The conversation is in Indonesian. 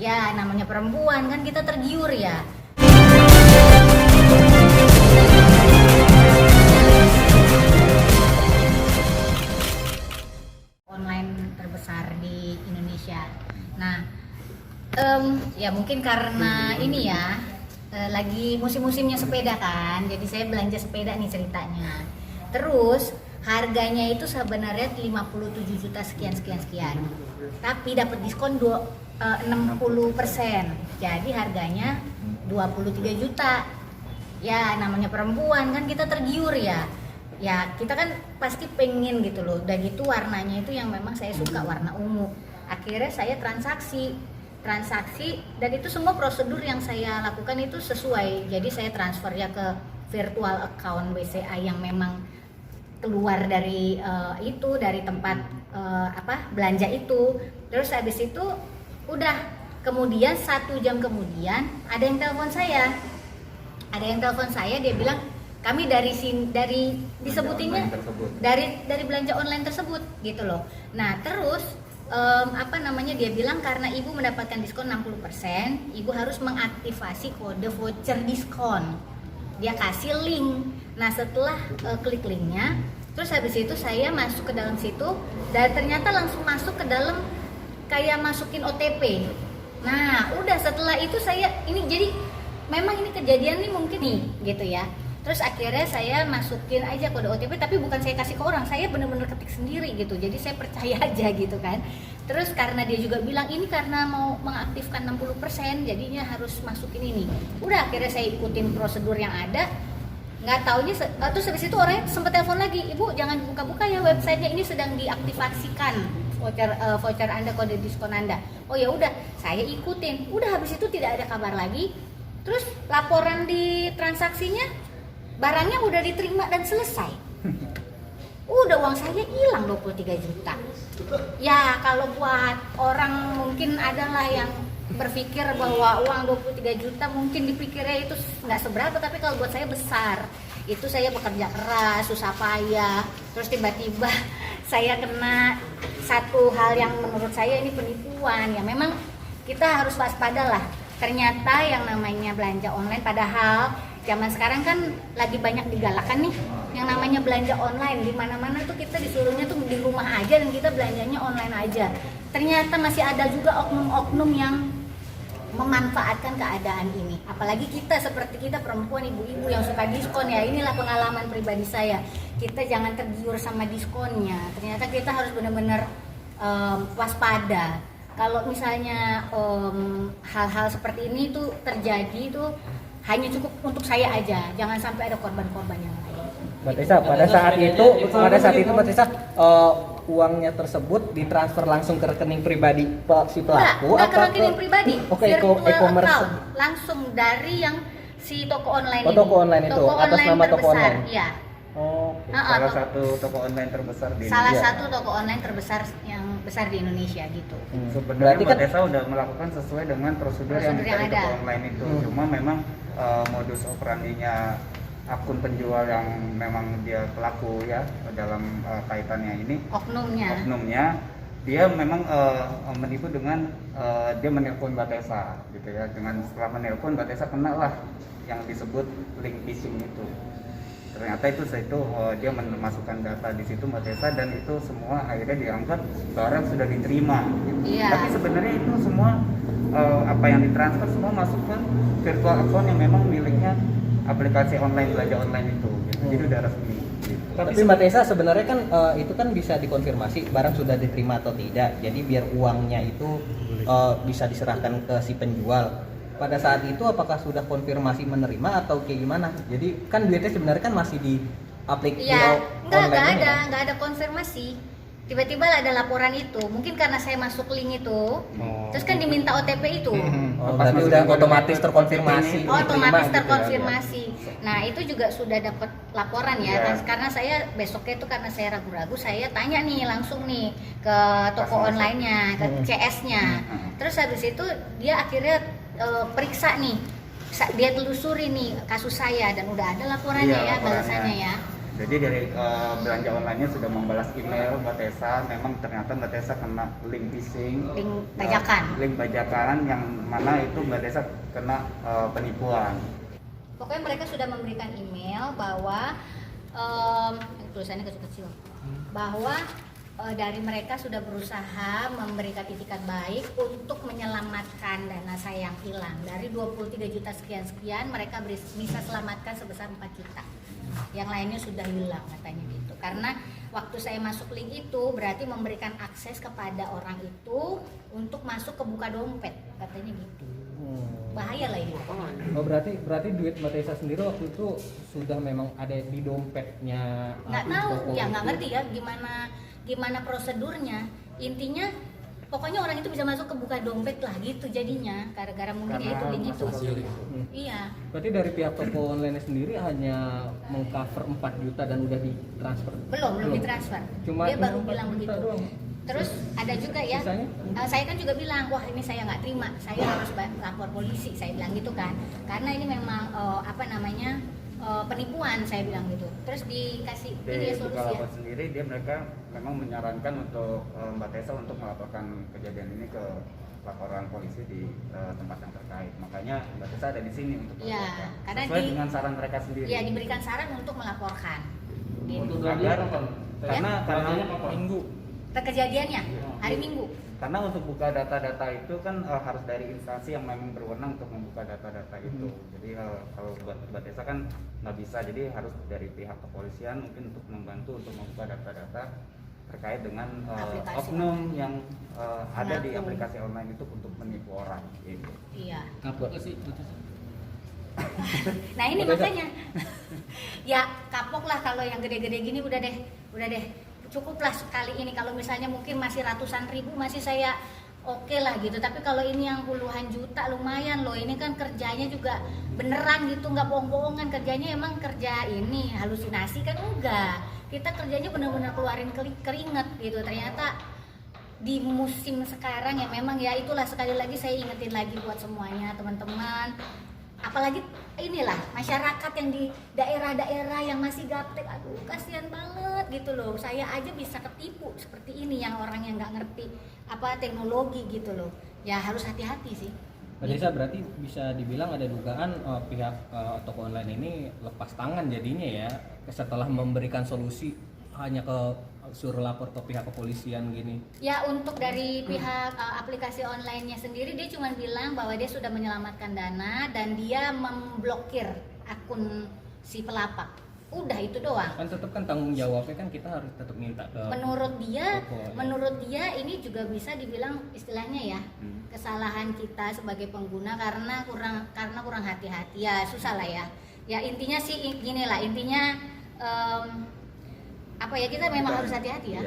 Ya namanya perempuan kan kita tergiur ya. Online terbesar di Indonesia. Nah, ya mungkin karena ini ya lagi musim-musimnya sepeda kan, jadi saya belanja sepeda nih ceritanya. Terus harganya itu sebenarnya 57 juta sekian. Tapi dapat diskon 60%. Jadi harganya 23 juta. Ya namanya perempuan kan kita tergiur ya. Ya kita kan pasti pengen gitu loh. Udah gitu warnanya itu yang memang saya suka, warna ungu. Akhirnya saya transaksi dan itu semua prosedur yang saya lakukan itu sesuai. Jadi saya transfer ya ke virtual account BCA yang memang keluar dari dari tempat belanja itu. Terus habis itu udah, kemudian 1 jam kemudian ada yang telepon saya, dia bilang kami dari disebutinnya dari belanja online tersebut gitu loh. Nah terus dia bilang karena ibu mendapatkan diskon 60%, ibu harus mengaktifasi kode voucher diskon. Dia kasih link. Nah setelah klik linknya, terus habis itu saya masuk ke dalam situ dan ternyata langsung masuk ke dalam kayak masukin OTP. Nah udah setelah itu saya ini jadi memang ini kejadian nih mungkin nih gitu ya. Terus akhirnya saya masukin aja kode OTP, tapi bukan saya kasih ke orang, saya bener-bener ketik sendiri gitu. Jadi saya percaya aja gitu kan. Terus karena dia juga bilang ini karena mau mengaktifkan 60%, jadinya harus masukin ini. Udah akhirnya saya ikutin prosedur yang ada. Nggak taunya, terus habis itu orangnya sempat telepon lagi, ibu jangan buka-buka ya websitenya, ini sedang diaktifasikan voucher Anda, kode diskon Anda. Oh ya udah, saya ikutin. Udah habis itu tidak ada kabar lagi. Terus laporan di transaksinya, barangnya udah diterima dan selesai. Udah uang saya hilang 23 juta. Ya kalau buat orang mungkin adalah yang berpikir bahwa uang 23 juta mungkin dipikirnya itu nggak seberapa, tapi kalau buat saya besar. Itu saya bekerja keras, susah payah, terus tiba-tiba saya kena satu hal yang menurut saya ini penipuan. Ya memang kita harus waspada lah. Ternyata yang namanya belanja online, padahal zaman sekarang kan lagi banyak digalakan nih yang namanya belanja online. Di mana-mana tuh kita disuruhnya tuh di rumah aja dan kita belanjanya online aja. Ternyata masih ada juga oknum-oknum yang memanfaatkan keadaan ini. Apalagi kita seperti kita perempuan, ibu-ibu yang suka diskon ya. Inilah pengalaman pribadi saya. Kita jangan tergiur sama diskonnya. Ternyata kita harus benar-benar waspada. Kalau misalnya hal-hal seperti ini tuh terjadi tuh hanya cukup untuk saya aja, jangan sampai ada korban-korban yang lain. Mbak Tessa, pada saat itu Mbak Tessa uangnya tersebut ditransfer langsung ke rekening pribadi si pelaku enggak ke rekening pribadi, virtual e-commerce account, langsung dari yang si toko online ini. Toko online itu atas nama toko online. Iya. Oh, salah satu toko online terbesar di Indonesia. Salah satu toko online terbesar yang besar di Indonesia gitu. Sebenarnya Mbak Tessa udah melakukan sesuai dengan prosedur yang ada di toko online itu. Cuma memang modus operandinya akun penjual yang memang dia pelaku ya dalam kaitannya ini, oknumnya dia memang menipu dengan dia menelpon Mbak Tessa gitu ya. Dengan setelah menelpon Mbak Tessa kena lah yang disebut link phishing itu. Ternyata itu dia memasukkan data di situ Mbak Tessa, dan itu semua akhirnya dianggap barang sudah diterima gitu. Iya. Tapi sebenarnya itu semua apa yang ditransfer semua masuk ke virtual account yang memang miliknya aplikasi online, belanja online itu gitu. Jadi udah resmi gitu. Tapi Mbak Tessa sebenarnya kan itu kan bisa dikonfirmasi barang sudah diterima atau tidak. Jadi biar uangnya itu bisa diserahkan ke si penjual. Pada saat itu apakah sudah konfirmasi menerima atau kayak gimana? Jadi kan duitnya sebenarnya kan masih di aplikasi online. Enggak ada konfirmasi. Tiba-tiba ada laporan itu, mungkin karena saya masuk link itu, terus kan diminta OTP itu. Berarti udah otomatis terkonfirmasi. Otomatis gitu terkonfirmasi. Nah itu juga sudah dapat laporan ya. Yeah. Nah, karena saya besoknya itu karena saya ragu-ragu, saya tanya nih langsung nih ke toko online-nya, ke CS-nya. Terus habis itu dia akhirnya periksa nih, dia telusuri nih kasus saya dan udah ada laporannya ya, balasannya ya. Jadi dari belanja online-nya sudah membalas email Mbak Tessa, memang ternyata Mbak Tessa kena link phishing, Link bajakan. link bajakan yang mana itu Mbak Tessa kena penipuan. Pokoknya mereka sudah memberikan email bahwa tulisannya kecil-kecil, bahwa dari mereka sudah berusaha memberikan itikat baik untuk menyelamatkan dana saya yang hilang dari 23 juta sekian mereka bisa selamatkan sebesar 4 juta. Yang lainnya sudah hilang katanya gitu. Karena waktu saya masuk link itu berarti memberikan akses kepada orang itu untuk masuk ke buka dompet katanya gitu. Bahaya lah ini. Oh berarti duit Mbak Tessa sendiri waktu itu sudah memang ada di dompetnya. Nggak tahu ya, nggak ngerti ya gimana prosedurnya. Intinya pokoknya orang itu bisa masuk ke buka dompet lah gitu jadinya gara-gara mungkin ya itu link itu. Iya. Berarti dari pihak toko online sendiri hanya mengcover 4 juta dan udah ditransfer? Belum ditransfer. Cuma dia baru 4 bilang juta begitu. doang. Terus ada juga ya, saya kan juga bilang, wah ini saya nggak terima, saya harus lapor polisi, saya bilang gitu kan, karena ini memang penipuan, saya bilang gitu. Terus dikasih ini ya solusi ya. Bukalapak sendiri mereka memang menyarankan untuk Mbak Tessa untuk melaporkan kejadian ini ke laporan polisi di tempat yang terkait. Makanya Mbak Tessa ada di sini untuk melaporkan. Ya, karena sesuai dengan saran mereka sendiri. Ya, diberikan saran untuk melaporkan. Gitu. Agar karena minggu. Kejadiannya hari Minggu. Karena untuk buka data-data itu kan harus dari instansi yang memang berwenang untuk membuka data-data itu. Jadi kalau buat Mbak Tessa kan nggak bisa, jadi harus dari pihak kepolisian mungkin untuk membantu untuk membuka data-data terkait dengan oknum yang ada di aplikasi online itu untuk menipu orang. Gitu. Iya. Kapok sih. Nah ini makanya ya kapok lah kalau yang gede-gede gini udah deh cukuplah sekali ini. Kalau misalnya mungkin masih ratusan ribu masih saya oke lah gitu, tapi kalau ini yang puluhan juta lumayan loh. Ini kan kerjanya juga beneran gitu, nggak bohong-bohongan kerjanya. Emang kerja ini halusinasi kan enggak, kita kerjanya benar-benar keluarin keringet gitu. Ternyata di musim sekarang ya memang ya itulah, sekali lagi saya ingetin lagi buat semuanya teman-teman, apalagi inilah masyarakat yang di daerah-daerah yang masih gaptek, aduh kasihan banget gitu loh. Saya aja bisa ketipu seperti ini, yang orang yang nggak ngerti apa teknologi gitu loh. Ya harus hati-hati sih. Mbak Tessa, berarti bisa dibilang ada dugaan pihak toko online ini lepas tangan jadinya ya, setelah memberikan solusi hanya ke suruh lapor ke pihak kepolisian gini. Ya untuk dari pihak aplikasi online-nya sendiri, dia cuma bilang bahwa dia sudah menyelamatkan dana dan dia memblokir akun si pelapak. Udah itu doang. Kan tetap kan tanggung jawabnya kan kita harus tetap minta ke. Menurut dia ini juga bisa dibilang istilahnya ya kesalahan kita sebagai pengguna karena kurang hati-hati. Ya susah lah ya. Ya intinya sih gini lah, intinya apa ya, kita memang harus hati-hati ya.